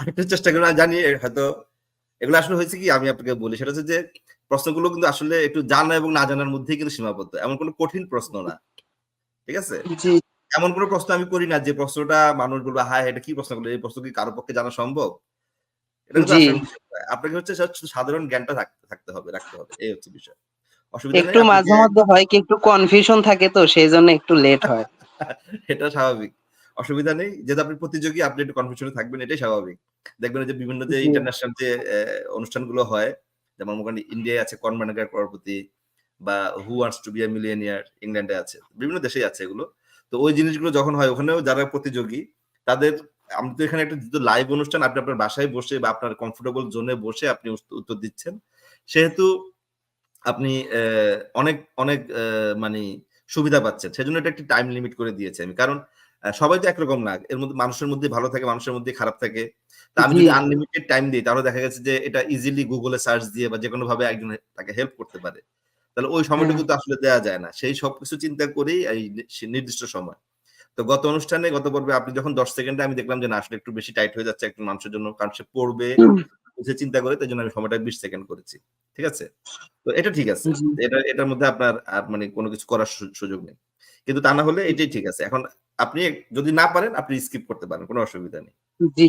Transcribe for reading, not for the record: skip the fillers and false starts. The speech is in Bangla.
আরেকটু চেষ্টা করে জানি হয়তো এগুলো আসলে হয়েছে কি আমি আপনাকে বলি সেটা হচ্ছে যে প্রশ্নগুলো কিন্তু আসলে একটু জানা এবং না জানার মধ্যেই কিন্তু সীমাবদ্ধ। এমন কোনো কঠিন প্রশ্ন না। ঠিক আছে? জি, এমন কোনো প্রশ্ন আমি করি না যে প্রশ্নটা মানুষ বলবে, "হায়! এটা কি প্রশ্ন করলে? এই প্রশ্ন কি কারো পক্ষে জানা সম্ভব?" এটা কিন্তু জি। আসলে বিষয় না। আপনাকে হচ্ছে সাধারণ জ্ঞানটা থাকতে হবে, রাখতে হবে। এই হচ্ছে বিষয়। অসুবিধা নেই একটু আপনাকে মাঝে মধ্যে হয় কি একটু কনফিউশন থাকে তো সেইজন্য একটু লেট হয়। এটা স্বাভাবিক। অসুবিধা নেই। যেহেতু আপনি প্রতিযোগী, আপনি একটু কনফিউশন এ থাকবেন, এটাই স্বাভাবিক। দেখবেন যে বিভিন্ন যে জি, ইন্টারন্যাশনাল যে অনুষ্ঠানগুলো হয়, যেমন মনে করেন ইন্ডিয়ায় আছে কনমানিকার করপতি বা who wants to be a millionaire ইংল্যান্ডে আছে। বিভিন্ন দেশেই আছে এগুলো। তো ওই জিনিসগুলো যখন হয় ওখানেও যারা প্রতিযোগী তাদের আমরা তো এখানে একটা যেহেতু লাইভ অনুষ্ঠান আপনি আপনার বাসায় বসে বা আপনার কমফোর্টেবল জোনে বসে আপনি উত্তর দিচ্ছেন। সেহেতু আপনি অনেক, অনেক মানি সুবিধা পাচ্ছেন। সেজন্য এটা একটি টাইম লিমিট করে দিয়েছি আমি। কারণ সবাই তো একরকম না। এর মধ্যে মানুষের মধ্যেই ভালো থাকে, মানুষের মধ্যেই খারাপ থাকে। তো আমি জি, যদি আনলিমিটেড টাইম দেই তাহলে দেখা গেছে যে এটা ইজিলি Google এ সার্চ দিয়ে বা যেকোনোভাবে একজন তাকে হেল্প করতে পারে। তাহলে ওই হ্যাঁ, সময়টুকু তো আসলে দেয়া যায় না। সেই সবকিছু চিন্তা করেই এই নির্দিষ্ট সময়। তো গত অনুষ্ঠানে গত পর্বে আপনি যখন ১০ সেকেন্ডে আমি দেখলাম যে না আসলে একটু বেশি টাইট হয়ে যাচ্ছে একজন মানুষের জন্য। কারণ সে পড়বে, বুঝে চিন্তা করে তাইজন্য আমি সময়টা ২০ সেকেন্ড করেছি। ঠিক আছে? তো এটা ঠিক আছে। জি, এটার মধ্যে আপনার মানে কোন কিছু করার সুযোগ নেই। কিন্তু তা না হলে এটাই ঠিক আছে। এখন আপনি যদি না পারেন আপনি স্কিপ করতে পারেন। কোন অসুবিধা নেই। জি।